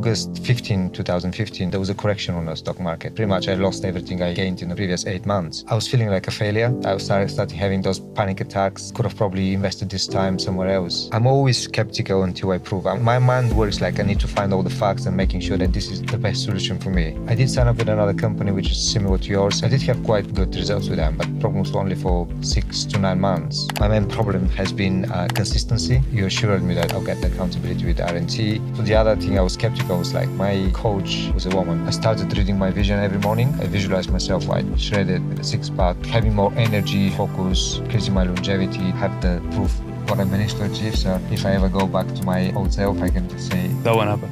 August 15, 2015, there was a correction on the stock market. Pretty much I lost everything I gained in the previous 8 months. I was feeling like a failure. I started having those panic attacks. Could have probably invested this time somewhere else. I'm always skeptical until I prove. My mind works like I need to find all the facts and making sure that this is the best solution for me. I did sign up with another company which is similar to yours. I did have quite good results with them, but problems were only for 6 to 9 months. My main problem has been consistency. You assured me that I'll get the accountability with RNT. So the other thing I was skeptical was like my coach was a woman. I started reading my vision every morning. I visualized myself like shredded with a six-pack, having more energy, focus, increasing my longevity, have the proof what I managed to achieve. So if I ever go back to my old self, I can say that won't happen.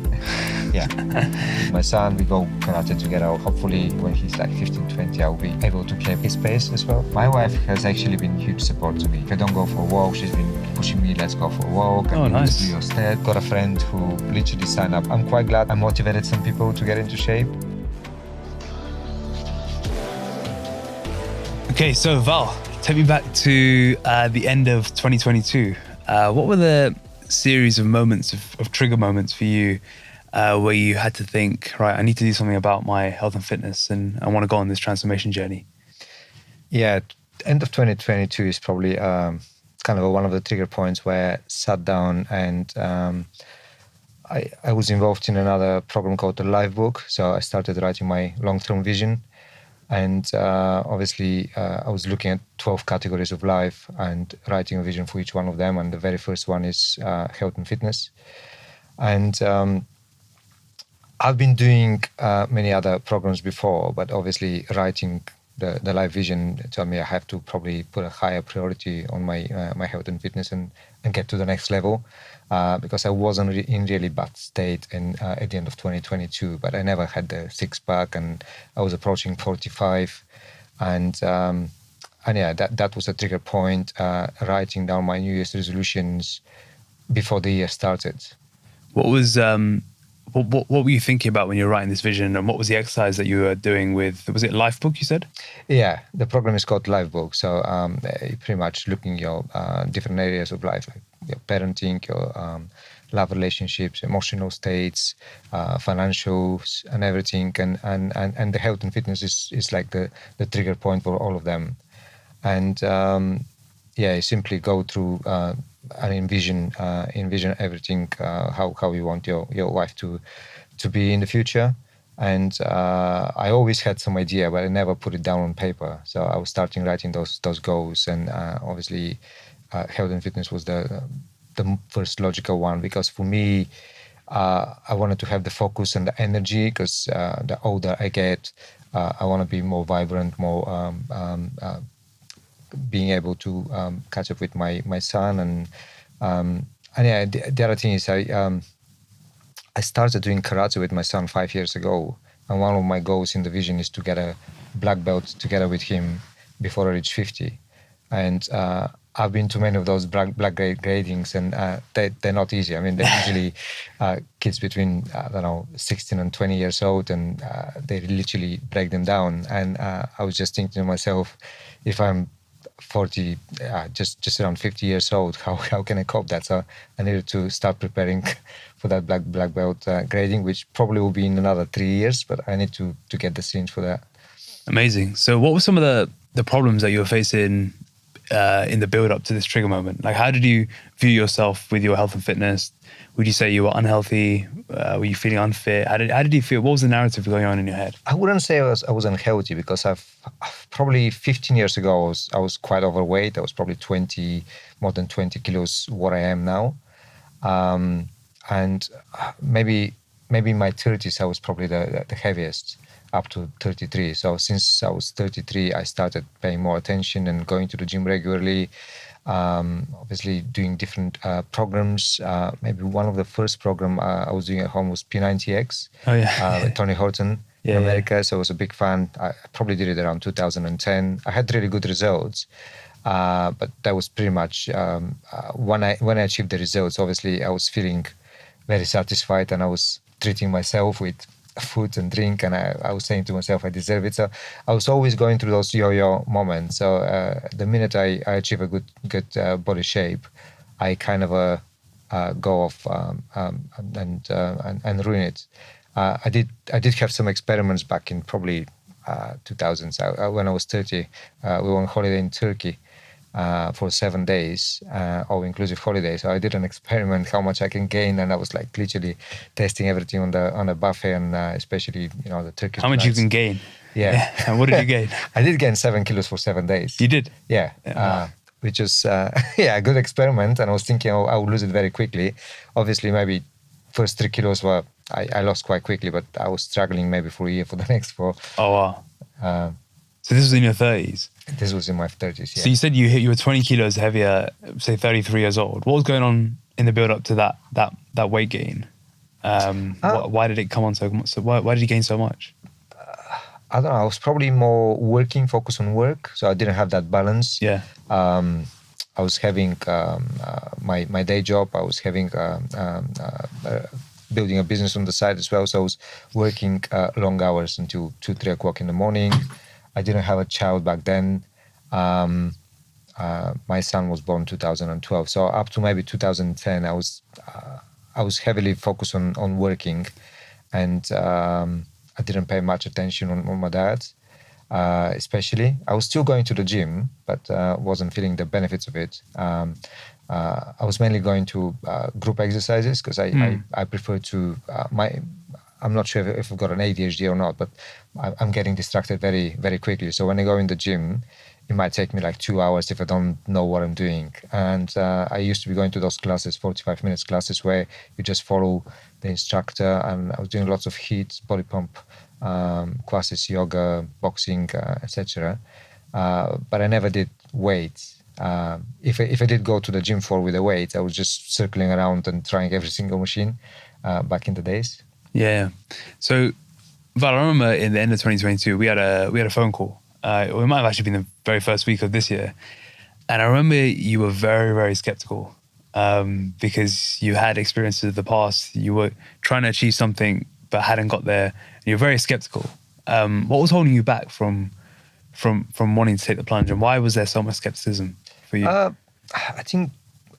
Yeah. With my son, we go karate together. Hopefully when he's like 15, 20, I'll be able to keep his pace as well. My wife has actually been huge support to me. If I don't go for a walk, she's been pushing me, let's go for a walk. Oh, nice. Do your step. Got a friend who literally signed up. I'm quite glad I motivated some people to get into shape. Okay, so Val, take me back to the end of 2022. What were the series of moments, of trigger moments for you where you had to think, right, I need to do something about my health and fitness and I want to go on this transformation journey? Yeah, end of 2022 is probably kind of one of the trigger points where I sat down and I was involved in another program called the Life Book. So I started writing my long-term vision. And obviously, I was looking at 12 categories of life and writing a vision for each one of them. And the very first one is health and fitness. And I've been doing many other programs before, but obviously writing the life vision told me I have to probably put a higher priority on my health and fitness and get to the next level. Because I wasn't in really bad state at the end of 2022, but I never had the six-pack, and I was approaching 45, and yeah, that was a trigger point. Writing down my New Year's resolutions before the year started. What was what were you thinking about when you were writing this vision, and what was the exercise that you were doing with? Was it Life Book? You said? Yeah, the program is called Life Book. So pretty much looking at your different areas of life, like your parenting, your love relationships, emotional states, financials, and everything. And the health and fitness is like the trigger point for all of them. And yeah, you simply go through and envision everything, how you want your life to be in the future. And I always had some idea, but I never put it down on paper. So I was starting writing those goals, and obviously health and fitness was the first logical one, because for me, I wanted to have the focus and the energy, because the older I get, I want to be more vibrant, more being able to catch up with my son. And yeah, the other thing is I started doing karate with my son 5 years ago, and one of my goals in the vision is to get a black belt together with him before I reach 50. And I've been to many of those black gradings, and they're not easy. I mean, they're usually kids between 16 and 20 years old, and they literally break them down. And I was just thinking to myself, if I'm 40, just around 50 years old, how can I cope that? So I needed to start preparing for that black belt grading, which probably will be in another 3 years, but I need to get the cinch for that. Amazing. So what were some of the problems that you were facing in the build up to this trigger moment? Like, how did you view yourself with your health and fitness? Would you say you were unhealthy? Were you feeling unfit? How did you feel? What was the narrative going on in your head? I wouldn't say I was unhealthy, because I've probably 15 years ago I was quite overweight. I was probably more than 20 kilos what I am now, and maybe in my 30s I was probably the heaviest, up to 33. So since I was 33, I started paying more attention and going to the gym regularly. Obviously doing different programs. Maybe one of the first program I was doing at home was P90X. Oh yeah. With Tony Horton in America. Yeah. So I was a big fan. I probably did it around 2010. I had really good results. But that was pretty much when I achieved the results, obviously I was feeling very satisfied, and I was treating myself with food and drink, and I was saying to myself I deserve it. So I was always going through those yo-yo moments. So the minute I achieve a good body shape, I kind of go off and ruin it. I did have some experiments back in probably 2000s. When I was 30, we were on holiday in Turkey for 7 days, all-inclusive holiday. So I did an experiment how much I can gain, and I was like literally testing everything on a buffet, and especially the Turkish. How much you can gain? Yeah. And what did you gain? I did gain 7 kilos for 7 days. You did? Yeah. Which was a good experiment, and I was thinking I would lose it very quickly. Obviously, maybe first 3 kilos I lost quite quickly, but I was struggling maybe for a year for the next 4. Oh wow! So this was in your 30s. This was in my 30s. Yeah. So you said you were 20 kilos heavier, say 33 years old. What was going on in the build up to that weight gain? Why did it come on so much? So why did you gain so much? I don't know. I was probably more focused on work, so I didn't have that balance. Yeah. I was having my day job. I was having building a business on the side as well. So I was working long hours until 2-3 o'clock in the morning. I didn't have a child back then. My son was born 2012. So up to maybe 2010, I was heavily focused on working, and I didn't pay much attention on my diet. Especially, I was still going to the gym, but wasn't feeling the benefits of it. I was mainly going to group exercises because I prefer to I'm not sure if I've got an ADHD or not, but I'm getting distracted very, very quickly. So when I go in the gym, it might take me like 2 hours if I don't know what I'm doing. And I used to be going to those classes, 45 minutes classes, where you just follow the instructor. And I was doing lots of HIIT, body pump classes, yoga, boxing, etc. But I never did weights. If I did go to the gym floor with a weight, I was just circling around and trying every single machine back in the days. Yeah. So, Val, I remember in the end of 2022, we had a phone call. It might have actually been the very first week of this year. And I remember you were very, very skeptical because you had experiences of the past. You were trying to achieve something but hadn't got there. And you're very skeptical. What was holding you back from wanting to take the plunge, and why was there so much skepticism for you? I think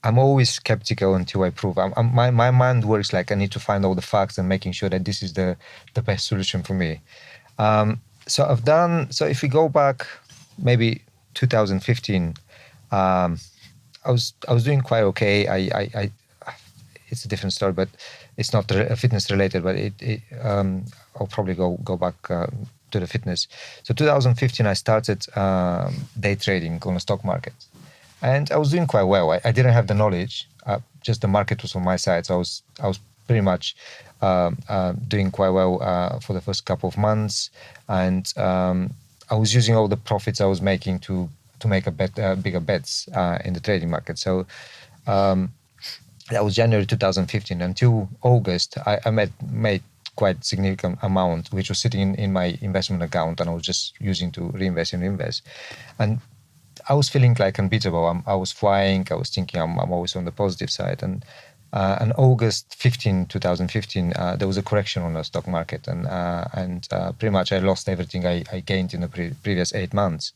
I'm always skeptical until I prove. My mind works like I need to find all the facts and making sure that this is the best solution for me. So if we go back maybe 2015, I was doing quite okay. I it's a different story, but it's not fitness related, but I'll probably go back to the fitness. So 2015, I started day trading on the stock market. And I was doing quite well. I didn't have the knowledge. Just the market was on my side. So I was pretty much doing quite well for the first couple of months. And I was using all the profits I was making to make bigger bets in the trading market. So that was January 2015. Until August, I made quite significant amount, which was sitting in my investment account, and I was just using to reinvest. And I was feeling like unbeatable. I was flying. I was thinking I'm always on the positive side. And August 2015, there was a correction on the stock market, and pretty much I lost everything I gained in the previous 8 months.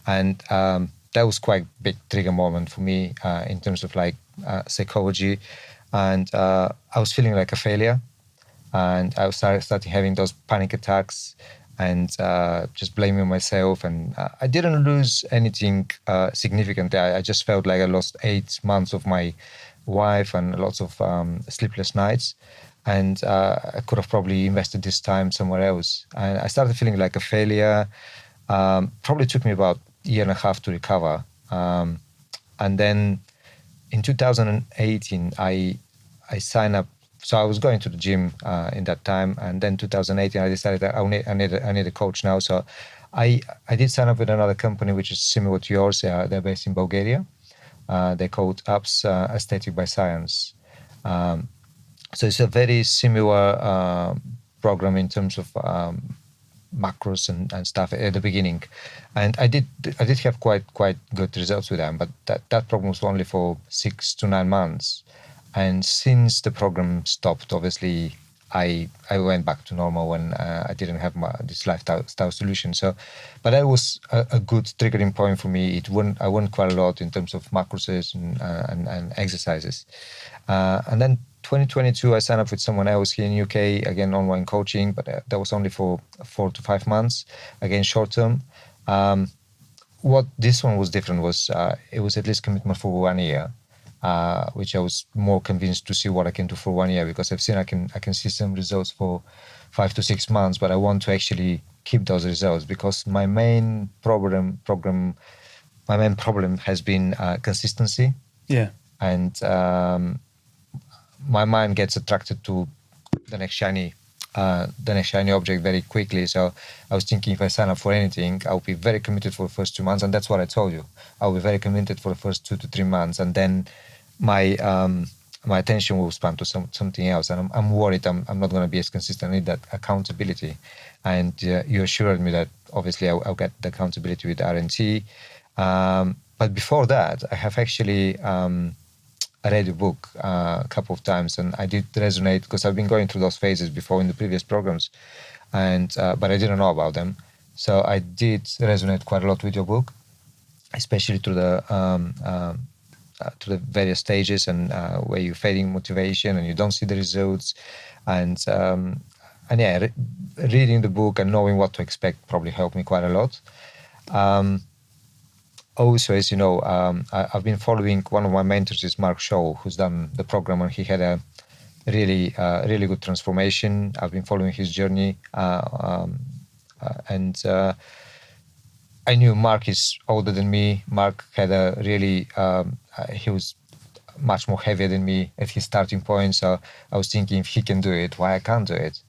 And that was quite a big trigger moment for me in terms of like psychology. And I was feeling like a failure. And I started having those panic attacks and just blaming myself. And I didn't lose anything significant. I just felt like I lost 8 months of my wife and lots of sleepless nights. And I could have probably invested this time somewhere else. And I started feeling like a failure. Probably took me about a year and a half to recover. And then in 2018, I signed up. So I was going to the gym in that time, and then 2018 I decided that I need a coach now. So I did sign up with another company which is similar to yours. They're based in Bulgaria. They're called Apps Aesthetic by Science. So it's a very similar program in terms of macros and stuff at the beginning, and I did have quite good results with them. But that program was only for 6 to 9 months. And since the program stopped, obviously, I went back to normal when I didn't have this lifestyle solution. So, but that was a good triggering point for me. I went quite a lot in terms of macros and exercises. And then 2022, I signed up with someone else here in UK, again, online coaching, but that was only for 4 to 5 months, again, short term. What this one was different was it was at least commitment for 1 year, which I was more convinced to see what I can do for 1 year, because I've seen I can see some results for 5 to 6 months, but I want to actually keep those results, because my main problem has been consistency. Yeah. And my mind gets attracted to the next shiny object very quickly. So I was thinking, if I sign up for anything, I'll be very committed for the first 2 months, and that's what I told you. I'll be very committed for the first 2 to 3 months, and then my attention will span to something else, and I'm worried I'm not going to be as consistent. I need that accountability, and you assured me that obviously I'll get the accountability with RNT. But before that, I have actually I read a book a couple of times, and I did resonate, because I've been going through those phases before in the previous programs, and but I didn't know about them. So I did resonate quite a lot with your book, especially to the various stages, and where you're fading motivation and you don't see the results, and yeah, reading the book and knowing what to expect probably helped me quite a lot. Also, as you know, I've been following one of my mentors, is Mark Shaw, who's done the program, and he had a really good transformation. I've been following his journey, and I knew Mark is older than me. Mark had a really, he was much more heavier than me at his starting point. So I was thinking, if he can do it, why I can't do it?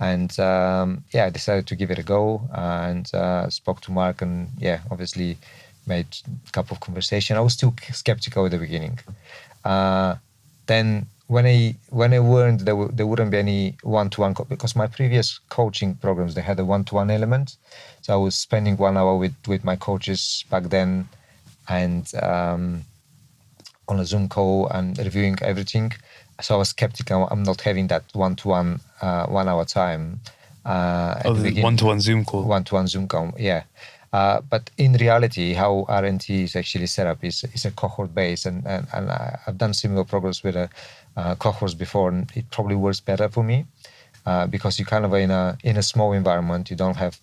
And yeah, I decided to give it a go, and spoke to Mark, and yeah, obviously made a couple of conversations. I was still skeptical at the beginning. Then when I learned there wouldn't be any one-to-one, because my previous coaching programs, they had a one-to-one element. So I was spending 1 hour with my coaches back then, and on a Zoom call and reviewing everything. So I was skeptical. I'm not having that one-to-one 1 hour time at the beginning. One-to-one Zoom call. One-to-one Zoom call, yeah. But in reality, how RNT is actually set up is a cohort base, and I've done similar programs with cohorts before, and it probably works better for me, because you kind of are in a small environment. You don't have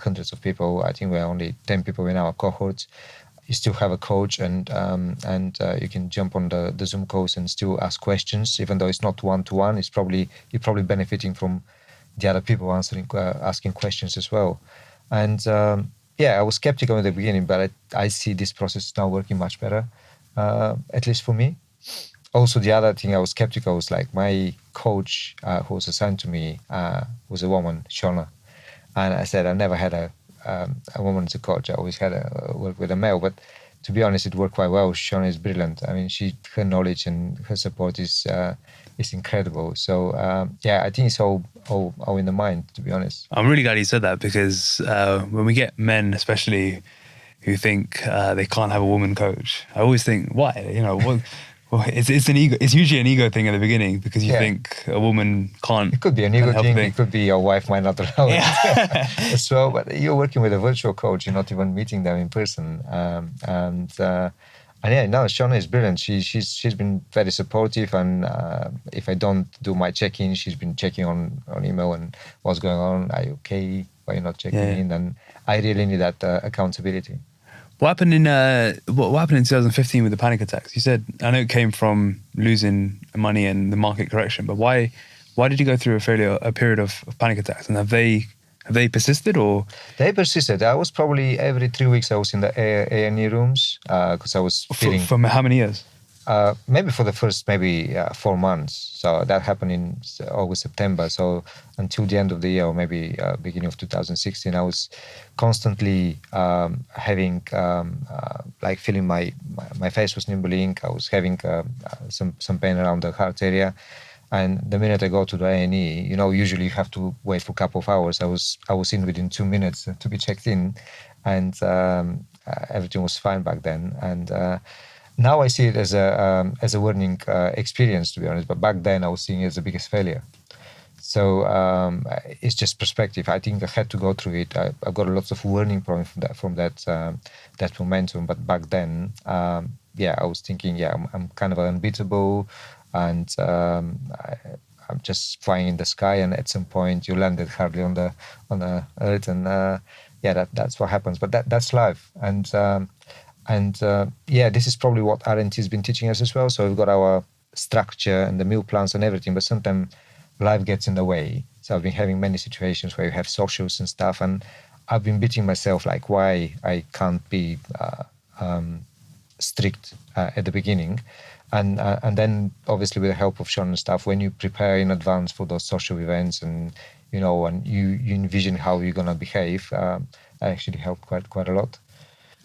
hundreds of people. I think we're only 10 people in our cohorts. You still have a coach, and you can jump on the Zoom calls and still ask questions, even though it's not one-to-one. You're probably benefiting from the other people asking questions as well. And yeah, I was skeptical in the beginning, but I see this process now working much better, at least for me. Also, the other thing I was skeptical was, like, my coach who was assigned to me was a woman, Shona. And I said, I never had a woman as a coach. I always had work with a male. But to be honest, it worked quite well. Shona is brilliant. I mean, her knowledge and her support is incredible. So yeah, I think it's all in the mind, to be honest. I'm really glad you said that, because when we get men, especially, who think they can't have a woman coach, I always think, why? You know, well, it's an ego. It's usually an ego thing at the beginning, because you think a woman can't. It could be an ego thing. It could be your wife might not allow it as well. But you're working with a virtual coach. You're not even meeting them in person. And yeah, no, Shona is brilliant. She's been very supportive, and if I don't do my check-in, she's been checking on email and what's going on. Are you okay? Why are you not checking in? And I really need that accountability. What happened in what happened in 2015 with the panic attacks? You said, I know it came from losing money and the market correction, but why did you go through a period of panic attacks? And have they persisted, or? They persisted. I was probably every 3 weeks I was in the A&E rooms, because I was feeling. For how many years? Maybe for the first 4 months. So that happened in August, September. So until the end of the year, or maybe beginning of 2016, I was constantly having like feeling my face was nibbling. I was having some pain around the heart area. And the minute I go to the A&E, you know, usually you have to wait for a couple of hours. I was in within 2 minutes to be checked in, and everything was fine back then. And now I see it as a learning experience, to be honest. But back then I was seeing it as the biggest failure. So it's just perspective. I think I had to go through it. I got lots of learning points from that momentum. But back then, I was thinking, I'm kind of unbeatable, and I'm just flying in the sky. And at some point, you landed hardly on the earth, and that's what happens. But that's life, and this is probably what RNT has been teaching us as well. So we've got our structure and the meal plans and everything, but sometimes life gets in the way. So I've been having many situations where you have socials and stuff, and I've been beating myself like why I can't be strict at the beginning. And then obviously with the help of Sean and stuff, when you prepare in advance for those social events and and you envision how you're gonna behave, actually helped quite a lot.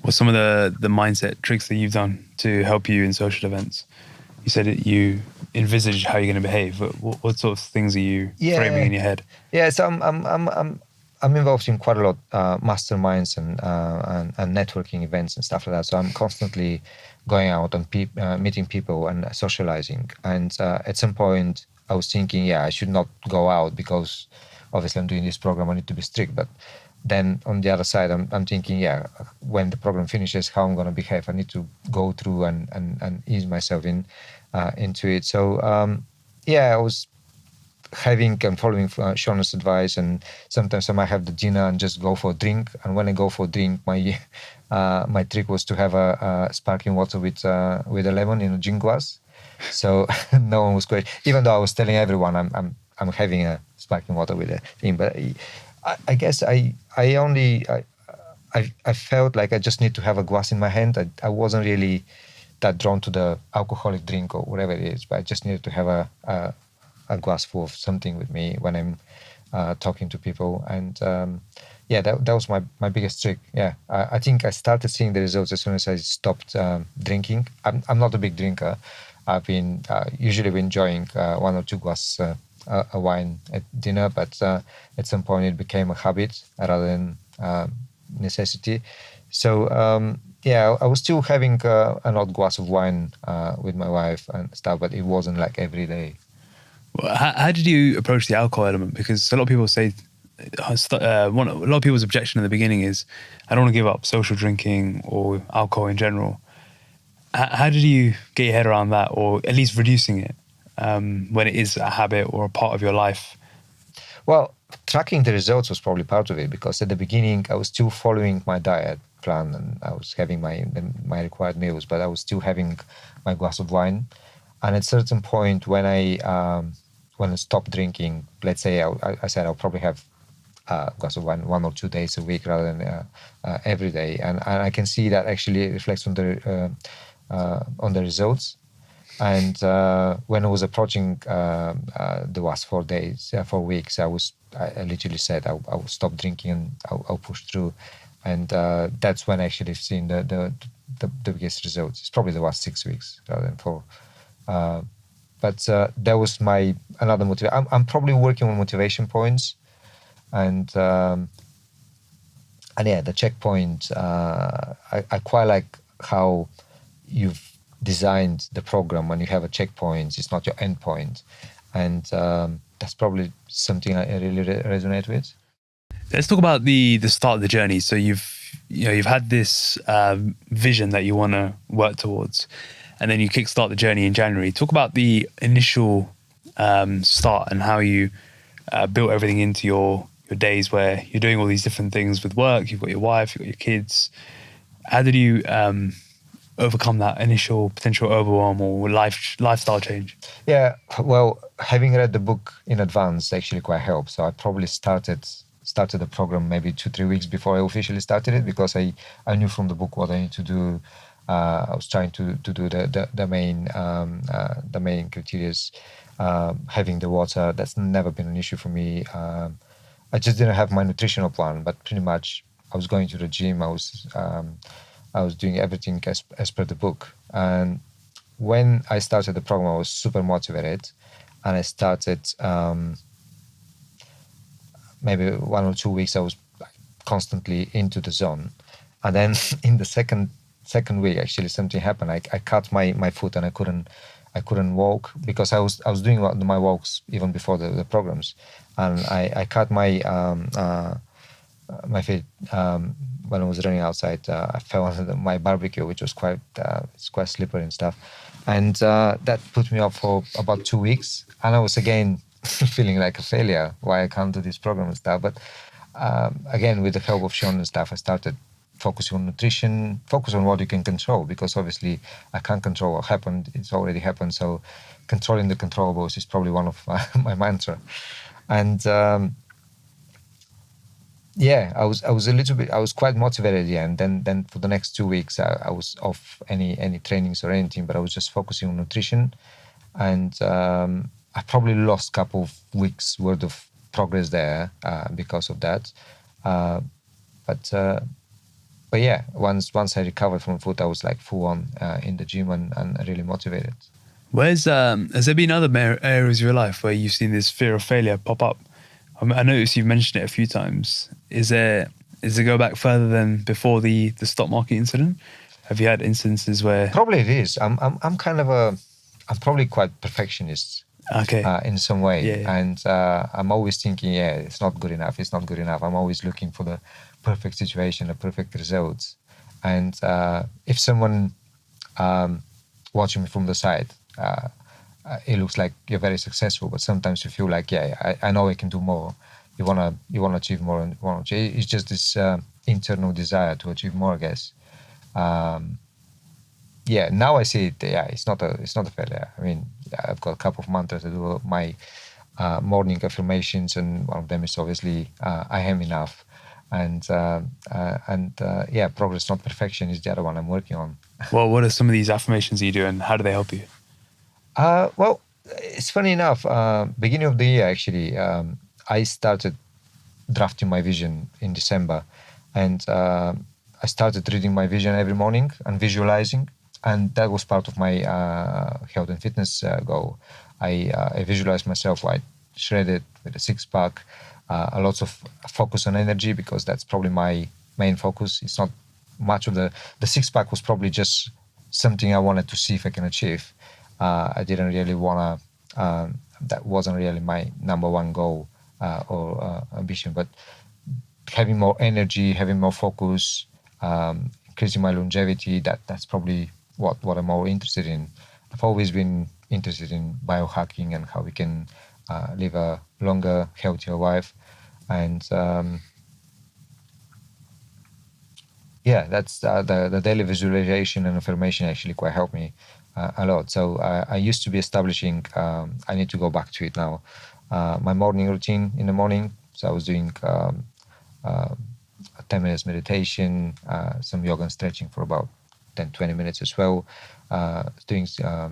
What's some of the mindset tricks that you've done to help you in social events? You said you envisage how you're going to behave. What sort of things are you framing in your head? Yeah, so I'm involved in quite a lot masterminds and networking events and stuff like that. So I'm constantly going out and meeting people and socializing. And at some point, I was thinking, I should not go out because obviously I'm doing this program. I need to be strict, but then on the other side, I'm thinking, when the program finishes, how I'm going to behave. I need to go through and ease myself into it. So, I was having and following Sean's advice, and sometimes I might have the dinner and just go for a drink. And when I go for a drink, my trick was to have a sparkling water with a lemon in a gin glass. So no one was quite, even though I was telling everyone I'm having a sparkling water with a thing, but I guess I felt like I just need to have a glass in my hand. I wasn't really that drawn to the alcoholic drink or whatever it is, but I just needed to have a glass full of something with me when I'm talking to people. And that was my biggest trick. I think I started seeing the results as soon as I stopped drinking. I'm not a big drinker. I've been usually enjoying one or two glasses a wine at dinner, but at some point it became a habit rather than necessity. So I was still having an odd glass of wine with my wife and stuff, but it wasn't like every day. Well, how did you approach the alcohol element? Because a lot of people say, a lot of people's objection in the beginning is, I don't want to give up social drinking or alcohol in general. How did you get your head around that, or at least reducing it when it is a habit or a part of your life? Well, tracking the results was probably part of it, because at the beginning I was still following my diet plan and I was having my required meals, but I was still having my glass of wine. And at a certain point when I stopped drinking, let's say I said I'll probably have a glass of wine 1 or 2 days a week rather than every day, and I can see that actually reflects on the results. And when I was approaching the last 4 weeks, I literally said I will stop drinking and I'll push through. And that's when I actually seen the biggest results. It's probably the last 6 weeks rather than 4. But that was another motivation. I'm probably working on motivation points, and the checkpoint. I quite like how you've designed the program. When you have a checkpoint, it's not your end point, and that's probably something I really resonate with. Let's talk about the start of the journey. So you've had this vision that you want to work towards, and then you kickstart the journey in January. Talk about the initial start and how you built everything into your days, where you're doing all these different things with work. You've got your wife, you've got your kids. How did you overcome that initial potential overwhelm or lifestyle change? Yeah, well, having read the book in advance actually quite helped. So I probably started the program maybe 2-3 weeks before I officially started it, because I knew from the book what I need to do. I was trying to do the main criteria. Having the water, that's never been an issue for me. I just didn't have my nutritional plan, but pretty much I was going to the gym. I was doing everything as per the book. And when I started the program, I was super motivated, and I started maybe 1 or 2 weeks. I was constantly into the zone, and then in the second week, actually something happened. I cut my foot and I couldn't I couldn't walk because I was doing my walks even before the programs, and I cut my feet when I was running outside. I fell on my barbecue, which was it's quite slippery and stuff, and that put me up for about 2 weeks, and I was again feeling like a failure. Why I can't do this program and stuff, but again, with the help of Sean and stuff, I started focusing on nutrition, focus on what you can control, because obviously I can't control what happened. It's already happened. So controlling the controllables is probably one of my mantra. And I was quite motivated at the end. Then for the next 2 weeks, I was off any trainings or anything, but I was just focusing on nutrition. And I probably lost a couple of weeks worth of progress there because of that. But yeah, once I recovered from foot, I was like full on in the gym and really motivated. Has there been other areas of your life where you've seen this fear of failure pop up? I noticed you've mentioned it a few times. Does it go back further than before the stock market incident? Have you had instances where? Probably it is. I'm probably quite perfectionist. Okay. In some way, yeah. And I'm always thinking, it's not good enough. It's not good enough. I'm always looking for the perfect situation, the perfect results. And if someone watching me from the side, it looks like you're very successful, but sometimes you feel like, I know I can do more. You wanna achieve more, and it's just this internal desire to achieve more, I guess. Now I see it. It's not a failure. I mean, I've got a couple of mantras to do my morning affirmations, and one of them is obviously I am enough, and progress, not perfection, is the other one I'm working on. Well, what are some of these affirmations you do, and how do they help you? Well, it's funny enough. Beginning of the year, actually, I started drafting my vision in December, and I started reading my vision every morning and visualizing. And that was part of my health and fitness goal. I visualized myself like shredded with a six-pack, a lot of focus on energy, because that's probably my main focus. It's not much of the six-pack was probably just something I wanted to see if I can achieve. I didn't really want to, that wasn't really my number one goal or ambition, but having more energy, having more focus, increasing my longevity, that's probably what I'm more interested in. I've always been interested in biohacking and how we can live a longer, healthier life. And that's the daily visualization and affirmation actually quite helped me a lot. So I used to be establishing, I need to go back to it now, my morning routine in the morning. So I was doing 10 minutes meditation, some yoga and stretching for about 10-20 minutes as well, doing a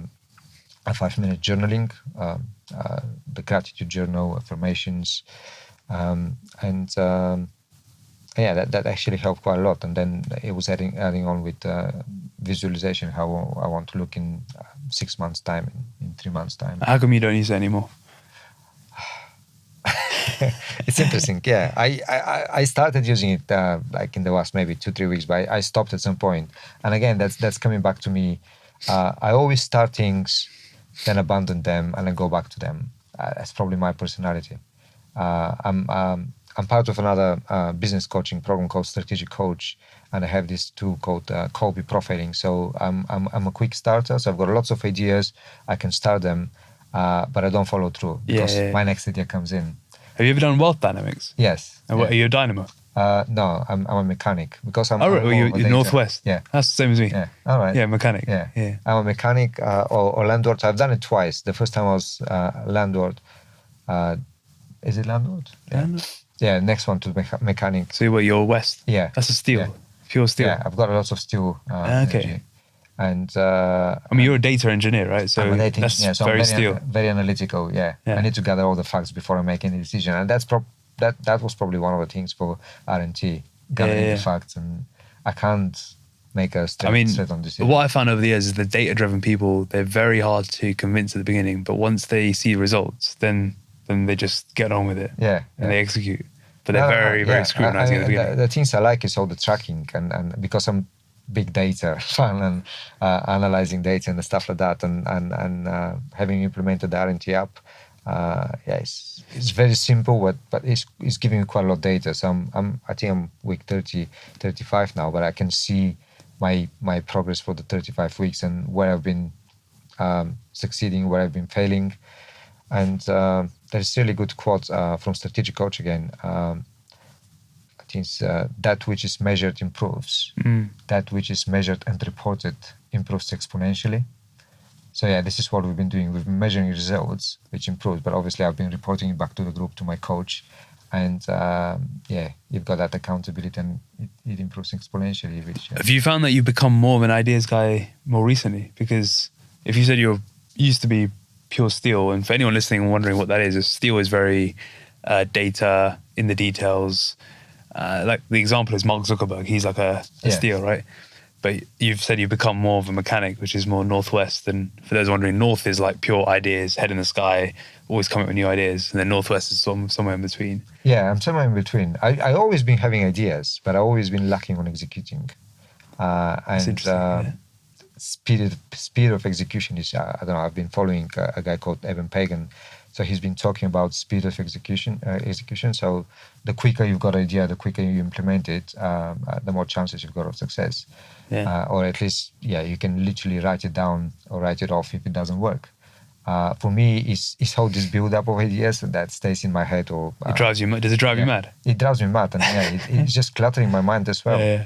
5-minute journaling, the gratitude journal, affirmations, that actually helped quite a lot. And then it was adding on with visualization, how I want to look in 6 months' time, in 3 months' time. How come you don't use it anymore? It's interesting. Yeah, I started using it like in the last maybe 2-3 weeks, but I stopped at some point. And again, that's coming back to me. I always start things, then abandon them, and then go back to them. That's probably my personality. I'm part of another business coaching program called Strategic Coach, and I have this tool called Colby Profiling. So I'm a quick starter. So I've got lots of ideas. I can start them, but I don't follow through because my next idea comes in. Have you ever done wealth dynamics? Yes. And what, are you a dynamo? No, I'm a mechanic because I'm. You're Northwest. Yeah, that's the same as me. Yeah, all right. Yeah, mechanic. Yeah. I'm a mechanic or landlord. I've done it twice. The first time I was landlord. Is it landlord? Landlord? Yeah, next one to mechanic. So you're West? Yeah. That's a steel, pure steel. Yeah, I've got a lot of steel. Energy. And I mean, you're a data engineer, right? So I'm a data that's engineer, so very I'm steel. Very analytical. Yeah. I need to gather all the facts before I make any decision, and that was probably one of the things for RNT, gathering the facts, and I can't make a straight on decision. What I found over the years is the data-driven people, they're very hard to convince at the beginning, but once they see results, then they just get on with it. Yeah. And they execute. But they're very scrutinizing at the beginning. The things I like is all the tracking, and because I'm big data fun and analyzing data and stuff like that, and having implemented the RNT app, it's very simple, but it's giving me quite a lot of data. So I think I'm week 30, 35 now, but I can see my progress for the 35 weeks and where I've been succeeding, where I've been failing. And there's really good quote from Strategic Coach again. I think it's, that which is measured improves. That which is measured and reported improves exponentially. So yeah, this is what we've been doing. We've been measuring results, which improves, but obviously I've been reporting it back to the group, to my coach. And you've got that accountability, and it improves exponentially. Which, have you found that you've become more of an ideas guy more recently? Because if you said you used to be pure steel, and for anyone listening and wondering what that is steel is very data in the details. Like the example is Mark Zuckerberg. He's like a steel, right? But you've said you've become more of a mechanic, which is more northwest. And for those wondering, north is like pure ideas, head in the sky, always coming up with new ideas. And then northwest is somewhere in between. Yeah, I'm somewhere in between. I always been having ideas, but I've always been lacking on executing. That's interesting. Speed of execution is, I don't know, I've been following a guy called Evan Pagan. So he's been talking about speed of execution. So the quicker you've got an idea, the quicker you implement it, the more chances you've got of success. Yeah. Or at least, you can literally write it down or write it off if it doesn't work. For me, it's how this build up of ideas that stays in my head. Or it drives you. Does it drive you mad? It drives me mad, and it's just cluttering my mind as well.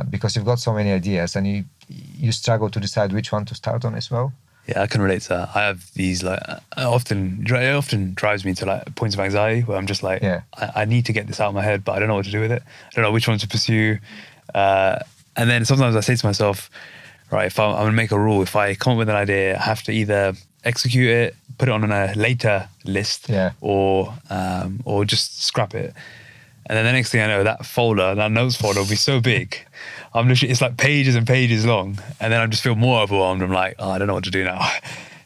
Because you've got so many ideas, and you struggle to decide which one to start on as well. Yeah, I can relate to that. I have these it often drives me to like points of anxiety where I'm just like, I need to get this out of my head, but I don't know what to do with it. I don't know which one to pursue. And then sometimes I say to myself, right, if I'm going to make a rule, if I come up with an idea, I have to either execute it, put it on a later list, or just scrap it. And then the next thing I know, that notes folder will be so big. It's like pages and pages long. And then I just feel more overwhelmed. I'm like, I don't know what to do now.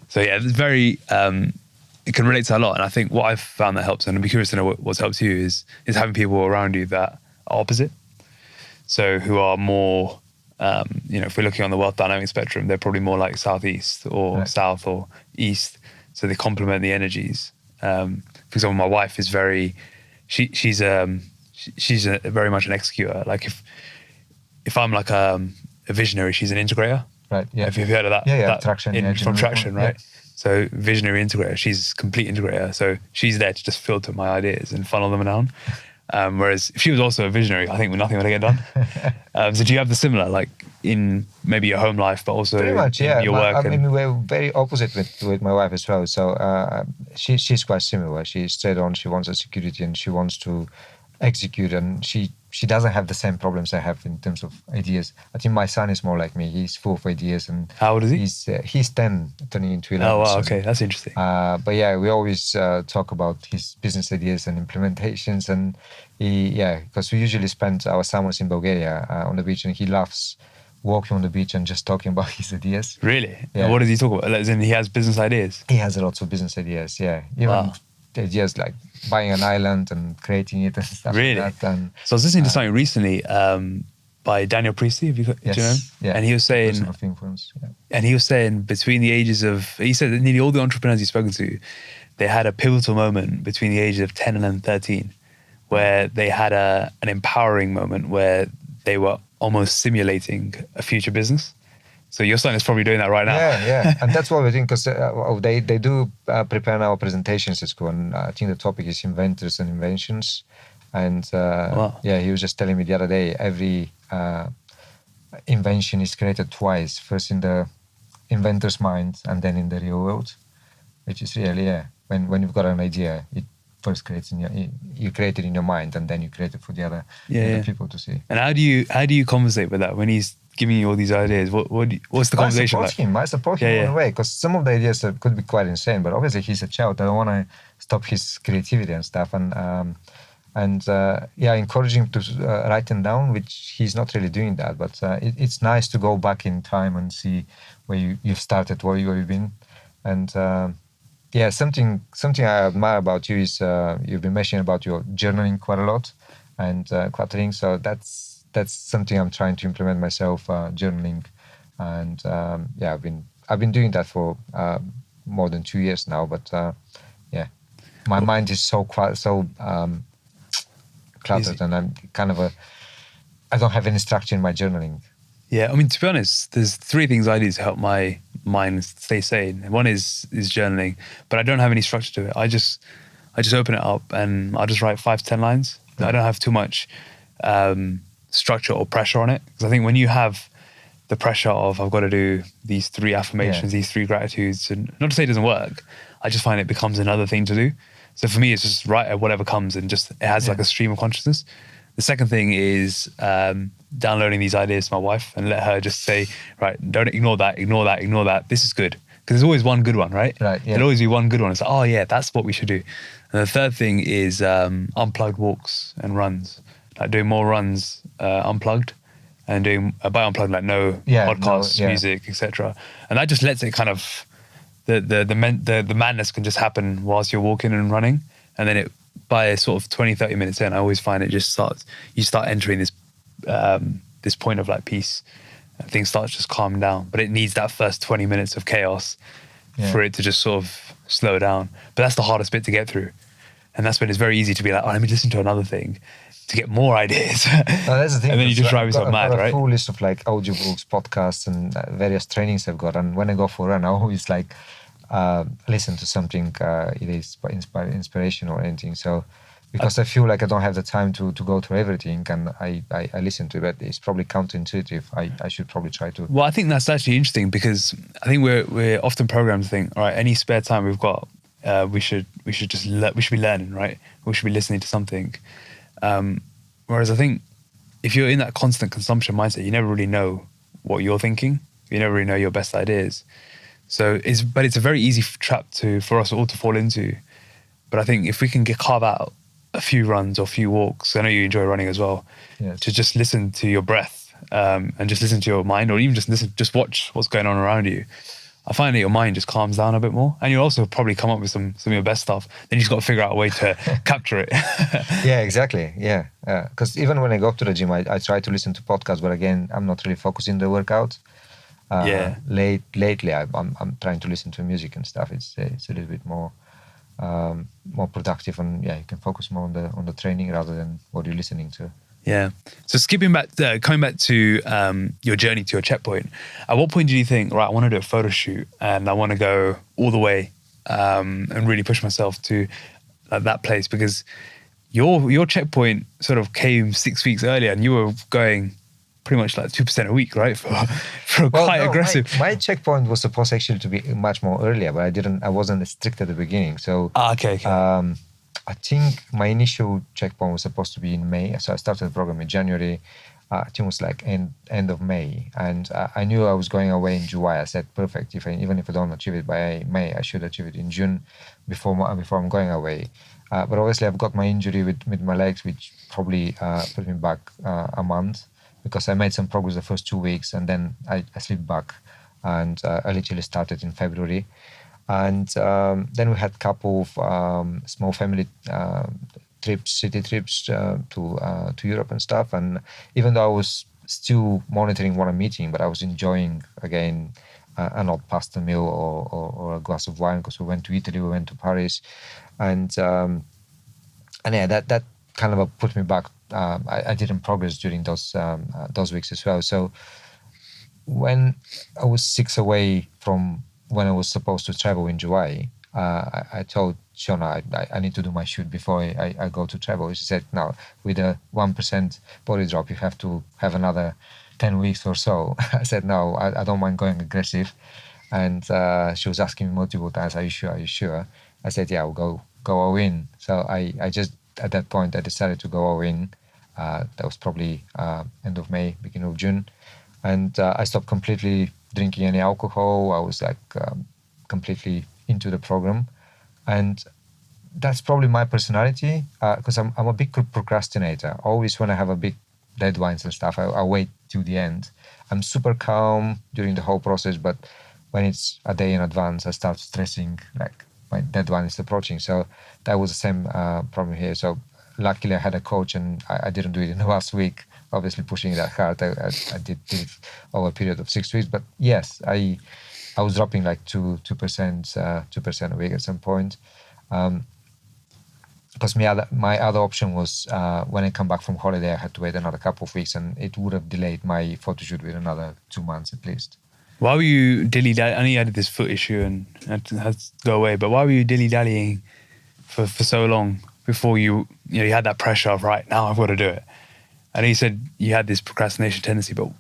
So yeah, it's very, it can relate to a lot. And I think what I've found that helps, and I'd be curious to know what's helped you, is having people around you that are opposite. So who are more, if we're looking on the wealth dynamic spectrum, they're probably more like southeast or south or east. So they complement the energies. For example, my wife is very, she's very much an executor. Like if I'm like a visionary, she's an integrator. Right. Yeah. Have you heard of that? Yeah. Traction. From Traction, right? Yeah. So visionary integrator, she's a complete integrator. So she's there to just filter my ideas and funnel them down. Whereas if she was also a visionary, I think nothing would get done. So do you have the similar, like in maybe your home life, but also pretty much, in your work? I mean, we're very opposite with my wife as well. So she's quite similar. She's straight on. She wants a security and she wants to execute, and she doesn't have the same problems I have in terms of ideas. I think my son is more like me. He's full of ideas. And how old is he? He's 10, turning into 11. Oh wow, okay, that's interesting. But yeah, we always talk about his business ideas and implementations, and because we usually spend our summers in Bulgaria on the beach, and he loves walking on the beach and just talking about his ideas. Really? Yeah. And what does he talk about? As in, he has business ideas? He has lots of business ideas, Even ideas like buying an island and creating it and stuff like that. And, so I was listening to something recently by Daniel Priestley. Do you know? Yeah. And he was saying, and he was saying between the ages of, he said that nearly all the entrepreneurs he's spoken to, they had a pivotal moment between the ages of 10 and 13, where they had an empowering moment where they were almost simulating a future business. So your son is probably doing that right now. Yeah. And that's what we think, because they do prepare our presentations at school. And I think the topic is inventors and inventions. And he was just telling me the other day, every invention is created twice, first in the inventor's mind and then in the real world, which is really, when you've got an idea, it first creates you create it in your mind, and then you create it for the other people to see. And how do you conversate with that when he's giving you all these ideas? What's the conversation like? I support him in a way, because some of the ideas could be quite insane, but obviously he's a child. I don't want to stop his creativity and stuff, and encourage him to write them down, which he's not really doing that. But it's nice to go back in time and see where you've started, where you've been, and something I admire about you is you've been mentioning about your journaling quite a lot and cluttering. So that's that's something I'm trying to implement myself, journaling. And I've been doing that for more than 2 years now. But my mind is so cluttered, and I'm kind of I don't have any structure in my journaling. Yeah, I mean, to be honest, there's 3 things I do to help my mind stay sane. One is journaling, but I don't have any structure to it. I just open it up and I'll just write 5 to 10 lines. I don't have too much structure or pressure on it, because I think when you have the pressure of I've got to do these 3 affirmations, these 3 gratitudes, and not to say it doesn't work, I just find it becomes another thing to do. So for me, it's just write whatever comes, and just it has like a stream of consciousness. The second thing is downloading these ideas to my wife and let her just say, right, don't ignore that. This is good. Because there's always one good one, right? Right, yeah. There'll always be one good one. It's like, oh yeah, that's what we should do. And the third thing is unplugged walks and runs. Like doing more runs unplugged, and doing by unplugged, like no podcasts, music, etc. And that just lets it kind of, the madness can just happen whilst you're walking and running. And then by sort of 20, 30 minutes in, I always find it just you start entering this point of like peace, and things start to just calm down. But it needs that first 20 minutes of chaos for it to just sort of slow down. But that's the hardest bit to get through. And that's when it's very easy to be like, oh, let me listen to another thing to get more ideas. That's the thing. And then you just drive yourself mad, right? I've got a full list of like audiobooks, podcasts, and various trainings I've got. And when I go for a run, I always like listen to something, it is inspiration or anything. So because I feel like I don't have the time to go through everything, and I listen to it, but it's probably counterintuitive. I should probably try to. Well, I think that's actually interesting, because I think we're often programmed to think, all right, any spare time we've got, we should be learning, right? We should be listening to something. Whereas I think if you're in that constant consumption mindset, you never really know what you're thinking. You never really know your best ideas. So it's a very easy trap for us all to fall into. But I think if we can carve out a few runs or a few walks, I know you enjoy running as well, to just listen to your breath, and just listen to your mind, or even just watch what's going on around you. I find that your mind just calms down a bit more, and you'll also probably come up with some of your best stuff. Then you just got to figure out a way to capture it. Yeah, exactly. Yeah, because even when I go to the gym, I try to listen to podcasts, but again, I'm not really focusing the workout. Lately, I'm trying to listen to music and stuff. It's a little bit more productive, and you can focus more on the training rather than what you're listening to. Yeah. So coming back to your journey to your checkpoint, at what point did you think, right, I want to do a photo shoot and I want to go all the way and really push myself to that place? Because your checkpoint sort of came 6 weeks earlier, and you were going pretty much like 2% a week, right? For quite aggressive. My checkpoint was supposed actually to be much more earlier, but I wasn't strict at the beginning. So okay. I think my initial checkpoint was supposed to be in May. So I started the program in January. I think it was like end of May. And I knew I was going away in July. I said, perfect. Even if I don't achieve it by May, I should achieve it in June before I'm going away. But obviously I've got my injury with my legs, which probably put me back a month, because I made some progress the first 2 weeks, and then I slipped back, and I literally started in February. And then we had a couple of small family city trips to Europe and stuff. And even though I was still monitoring what I'm eating, but I was enjoying again an old pasta meal or a glass of wine, because we went to Italy, we went to Paris, and that kind of put me back. I didn't progress during those weeks as well. So when I was 6 away from when I was supposed to travel in July, I told Shona I need to do my shoot before I go to travel. She said, no, with a 1% body drop, you have to have another 10 weeks or so. I said, no, I don't mind going aggressive. And she was asking me multiple times, are you sure? I said, yeah, I'll go all in. So I just, at that point, I decided to go all in. That was probably end of May, beginning of June. And I stopped completely drinking any alcohol. I was like completely into the program. And that's probably my personality, because I'm a big procrastinator. Always when I have a big deadlines and stuff, I wait till the end. I'm super calm during the whole process, but when it's a day in advance, I start stressing, like my deadline is approaching. So that was the same problem here. So luckily I had a coach, and I didn't do it in the last week obviously pushing it that hard. I did it over a period of 6 weeks, but yes, I was dropping like 2% a week at some point. Because my other option was when I come back from holiday, I had to wait another couple of weeks, and it would have delayed my photo shoot with another 2 months at least. Why were you dilly-dallying? I know you had this foot issue and had to go away, but why were you dilly-dallying for so long before you had that pressure of, right, now I've got to do it? I know you said you had this procrastination tendency, but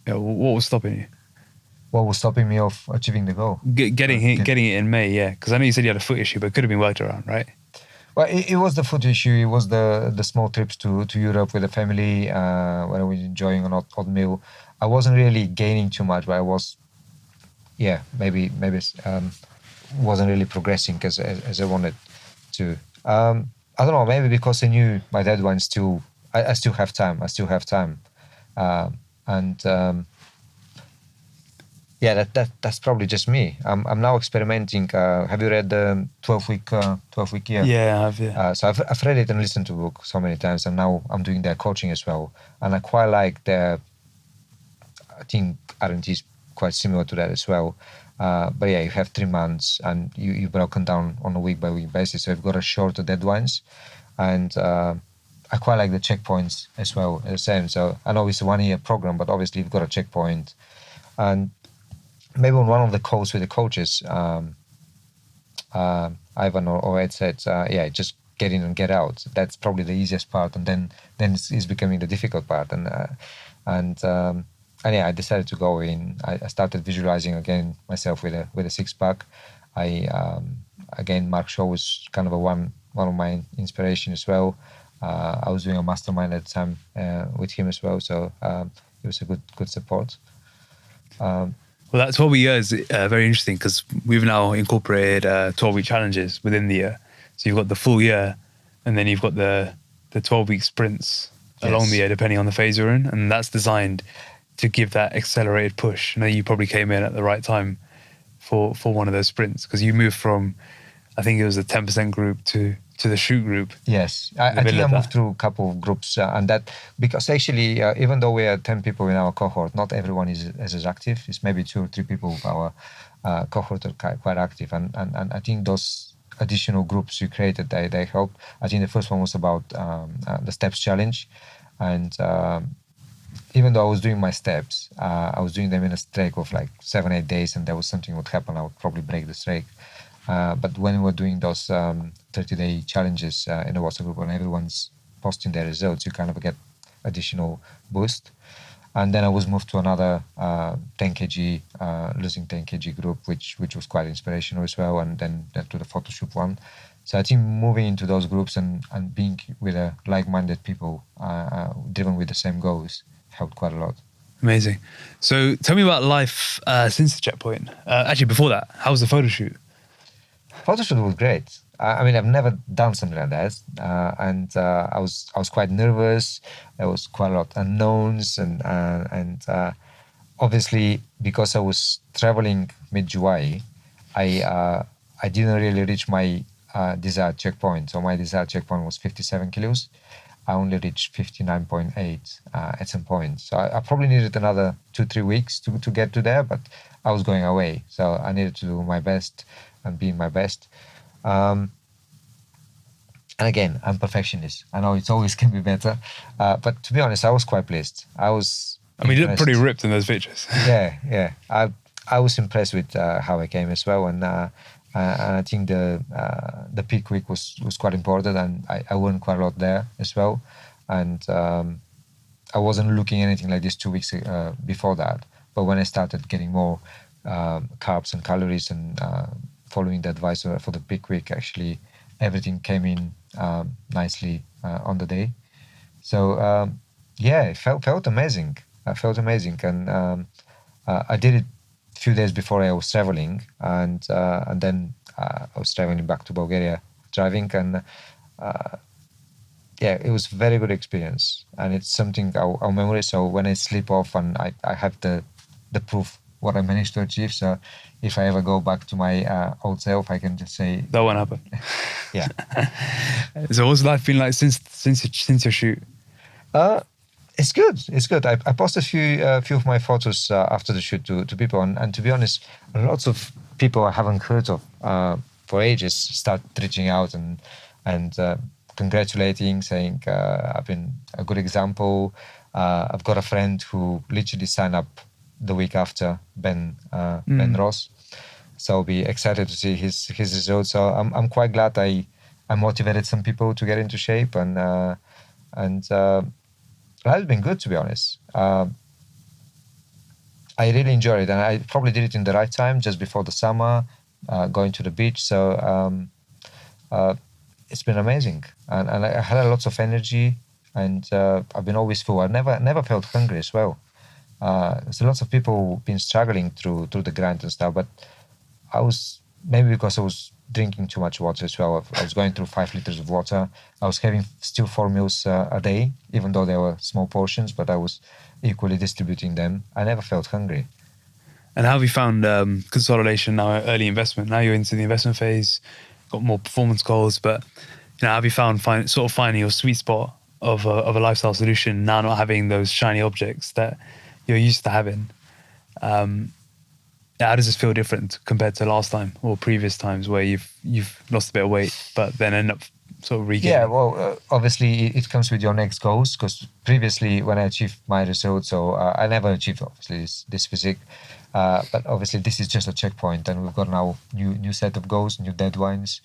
what was stopping you? What was stopping me of achieving the goal? Getting it in May, yeah. Because I know you said you had a foot issue, but it could have been worked around, right? Well, it was the food issue. It was the small trips to Europe with the family when I was enjoying an odd meal. I wasn't really gaining too much, but I was, maybe wasn't really progressing as I wanted to. I don't know, maybe because I knew my deadline still. I still have time. That's probably just me. I'm now experimenting. Have you read the 12-week year? Yeah, I have. Yeah. So I've read it and listened to the book so many times, and now I'm doing their coaching as well. And I quite like I think RNT is quite similar to that as well. But yeah, you have 3 months, and you've broken down on a week-by-week basis. So you've got a shorter deadlines, and I quite like the checkpoints as well. The same. So I know it's a 1-year program, but obviously you've got a checkpoint. And maybe on one of the calls with the coaches, Ivan or Ed said, just get in and get out. That's probably the easiest part, and then it's becoming the difficult part. And I decided to go in. I started visualizing again myself with a 6-pack. Again, Mark Shaw was kind of one of my inspiration as well. I was doing a mastermind at the time with him as well, so it was a good support. Well, that 12-week year is very interesting because we've now incorporated 12-week challenges within the year. So you've got the full year, and then you've got the 12-week sprints along the year, depending on the phase you're in, and that's designed to give that accelerated push. I know you probably came in at the right time for one of those sprints because you moved from, I think it was a 10% group to the shoot group. Yes, I think I moved through a couple of groups, and that because actually, even though we are 10 people in our cohort, not everyone is as active. It's maybe 2 or 3 people of our cohort are quite active, and I think those additional groups you created, they helped. I think the first one was about the steps challenge, and even though I was doing my steps, I was doing them in a streak of like 7-8 days, and there was something would happen, I would probably break the streak. But when we were doing those 30-day challenges in the WhatsApp group, when everyone's posting their results, you kind of get additional boost. And then I was moved to another 10 kg, losing 10 kg group, which was quite inspirational as well. And then to the Photoshop one. So I think moving into those groups and being with like-minded people, driven with the same goals, helped quite a lot. Amazing. So tell me about life since the checkpoint. Actually, before that, how was the photo shoot? Photo shoot was great. I mean, I've never done something like that, and I was quite nervous. There was quite a lot of unknowns, and obviously because I was traveling mid-July, I didn't really reach my desired checkpoint. So my desired checkpoint was 57 kilos. I only reached 59.8 at some point. So I probably needed another 2-3 weeks to get to there, but I was going away, so I needed to do my best and be my best. And again, I'm perfectionist. I know it always can be better, but to be honest, I was quite pleased. I mean, you look pretty ripped in those pictures. Yeah. I was impressed with how I came as well, and I think the peak week was quite important, and I learned quite a lot there as well. And I wasn't looking anything like this 2 weeks before that, but when I started getting more carbs and calories and following the advice for the peak week, actually everything came in nicely on the day. So it felt amazing. I felt amazing, and I did it a few days before I was traveling, and then I was traveling back to Bulgaria driving, and it was a very good experience, and it's something I'll remember. So when I sleep off, and I have the proof what I managed to achieve. So if I ever go back to my old self, I can just say that won't happen. Yeah. So what's life been like since your shoot? It's good. It's good. I posted a few of my photos after the shoot to people, and to be honest, lots of people I haven't heard of for ages start reaching out and congratulating, saying I've been a good example. I've got a friend who literally signed up the week after Ben Ross, so I'll be excited to see his results. So I'm quite glad I motivated some people to get into shape, and it's been good, to be honest. I really enjoyed it, and I probably did it in the right time, just before the summer, going to the beach. So it's been amazing, and I had lots of energy, and I've been always full. I never felt hungry as well. So lots of people been struggling through the grind and stuff, but I was, maybe because I was drinking too much water as well. I was going through 5 liters of water. I was having still 4 meals a day, even though they were small portions, but I was equally distributing them. I never felt hungry. And how have you found consolidation now, early investment? Now you're into the investment phase, got more performance goals, but have you found finding your sweet spot of a lifestyle solution now, not having those shiny objects that you're used to having? How does this feel different compared to last time or previous times where you've lost a bit of weight, but then end up sort of regaining? Yeah, well, obviously it comes with your next goals, because previously when I achieved my results, so I never achieved obviously this physique, but obviously this is just a checkpoint, and we've got now new set of goals, new deadlines,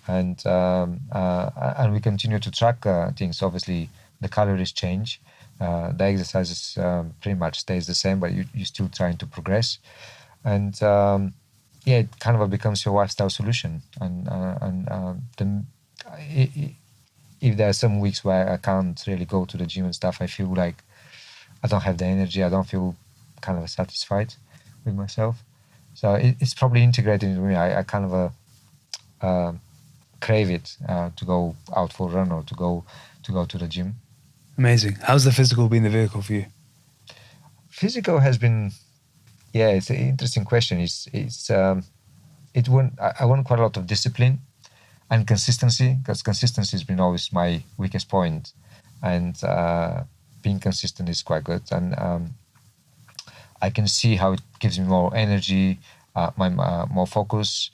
and we continue to track things. Obviously the calories change, the exercises pretty much stays the same, but you're still trying to progress. And it kind of becomes your lifestyle solution. If there are some weeks where I can't really go to the gym and stuff, I feel like I don't have the energy. I don't feel kind of satisfied with myself. So it's probably integrated into me. I kind of crave it to go out for a run or to go to the gym. Amazing. How's the physical been the vehicle for you? Physical has been. Yeah, it's an interesting question. I want quite a lot of discipline and consistency, because consistency has been always my weakest point, and being consistent is quite good. And I can see how it gives me more energy, more focus.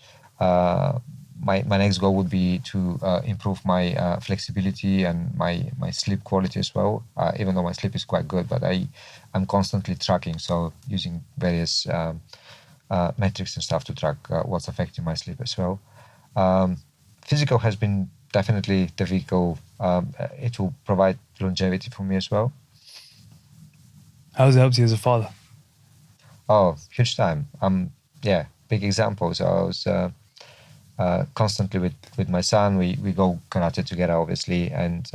My next goal would be to improve my flexibility and my sleep quality as well. Even though my sleep is quite good, but I'm constantly tracking, so using various metrics and stuff to track what's affecting my sleep as well. Physical has been definitely the vehicle. It will provide longevity for me as well. How has it helped you as a father? Oh, huge time. Big example. So I was constantly with my son. We go karate together, obviously, and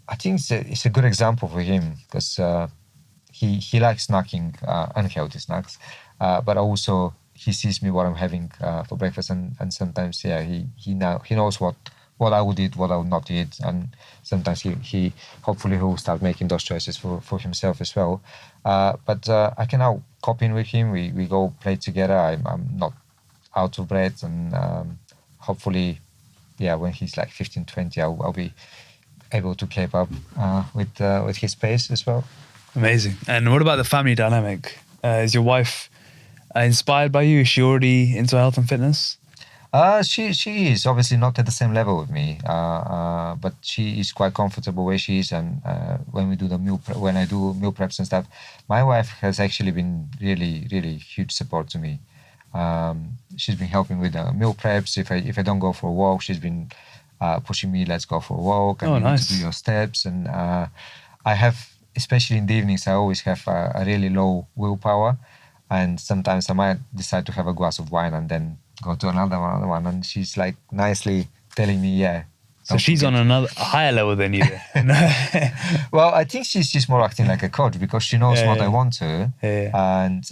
I think it's a good example for him, because he likes snacking, unhealthy snacks, but also he sees me what I'm having for breakfast, and sometimes he knows what I would eat, what I would not eat, and sometimes he hopefully will start making those choices for himself as well. But I can now copy in with him. We go play together. I'm not out of breath, and hopefully, when he's like 15, 20, I'll be able to keep up with his pace as well. Amazing. And what about the family dynamic? Is your wife inspired by you? Is she already into health and fitness? She is obviously not at the same level with me, but she is quite comfortable where she is. And when I do meal preps and stuff, my wife has actually been really, really huge support to me. She's been helping with meal preps. If I don't go for a walk, she's been pushing me, let's go for a walk, and nice. Need to do your steps. And I have, especially in the evenings, I always have a really low willpower, and sometimes I might decide to have a glass of wine and then go to another one, and she's like nicely telling me, so she's on a higher level than you. Well, I think she's more acting like a coach, because she knows what I want to, and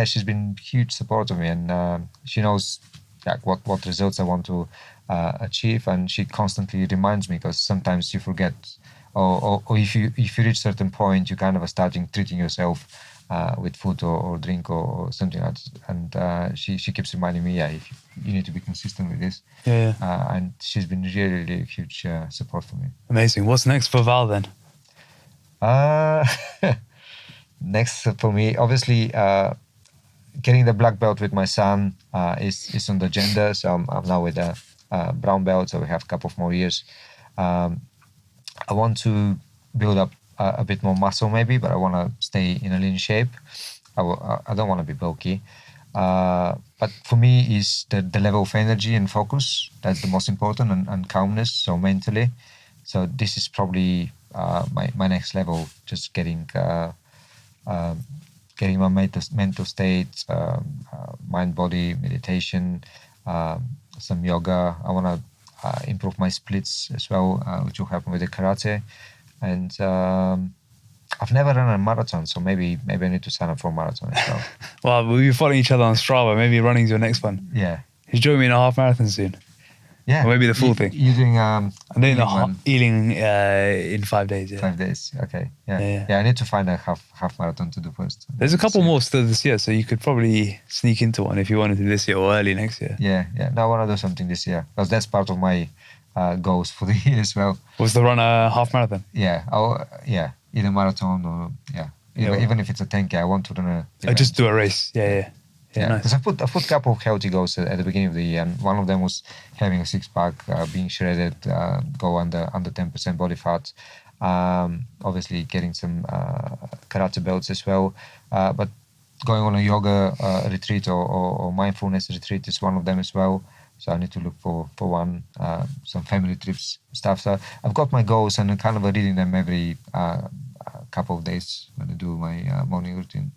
she's been huge support of me, and she knows like what results I want to achieve, and she constantly reminds me, because sometimes you forget, or if you reach a certain point, you kind of are starting treating yourself with food or drink or something else. And she keeps reminding me, you need to be consistent with this. And she's been really, really huge support for me. Amazing. What's next for Val then? Next for me, obviously, getting the black belt with my son is on the agenda. So I'm now with a brown belt, so we have a couple of more years. I want to build up a bit more muscle maybe, but I want to stay in a lean shape. I don't want to be bulky. But for me is the level of energy and focus. That's the most important, and calmness, so mentally. So this is probably my next level, just getting my mental state, mind, body, meditation, some yoga. I want to improve my splits as well, which will help me with the karate. And I've never run a marathon, so maybe I need to sign up for a marathon as well. Well, we'll be following each other on Strava. Maybe running's your next one. Yeah. You join me in a half marathon soon. Yeah. Or maybe the full thing. You're doing I'm doing the Ealing in 5 days. Yeah. 5 days. Okay. Yeah. I need to find a half marathon to do first. There's a couple more still this year, so you could probably sneak into one if you wanted to this year or early next year. Yeah. No, I want to do something this year because that's part of my goals for the year as well. Was to run a half marathon? Yeah. Either marathon or even if it's a 10K, I want to run a. I just do a race. Yeah. Because Nice. I put a couple of healthy goals at the beginning of the year, and one of them was having a six-pack, being shredded, go under 10% body fat, obviously getting some karate belts as well, but going on a yoga retreat or mindfulness retreat is one of them as well. So I need to look for one, some family trips stuff. So I've got my goals and I'm kind of reading them every couple of days when I do my morning routine,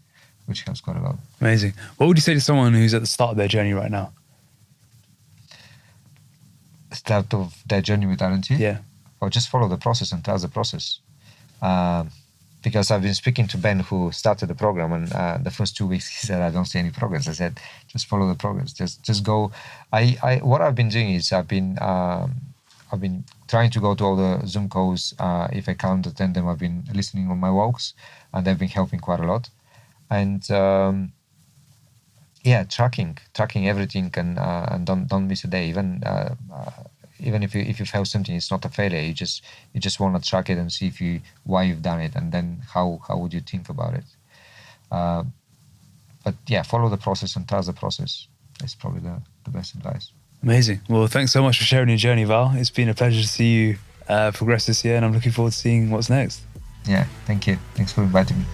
which helps quite a lot. Amazing. What would you say to someone who's at the start of their journey right now? Start of their journey with RNT? Yeah. Or just follow the process and trust the process. Because I've been speaking to Ben, who started the program, and the first 2 weeks he said, I don't see any progress. I said, just follow the progress. Just go. What I've been doing is I've been trying to go to all the Zoom calls. If I can't attend them, I've been listening on my walks, and they've been helping quite a lot. And tracking everything, and don't miss a day. Even if you fail something, it's not a failure. You just want to track it and see why you've done it, and then how would you think about it. But yeah, follow the process and trust the process. That's probably the best advice. Amazing. Well, thanks so much for sharing your journey, Val. It's been a pleasure to see you progress this year, and I'm looking forward to seeing what's next. Yeah, thank you. Thanks for inviting me.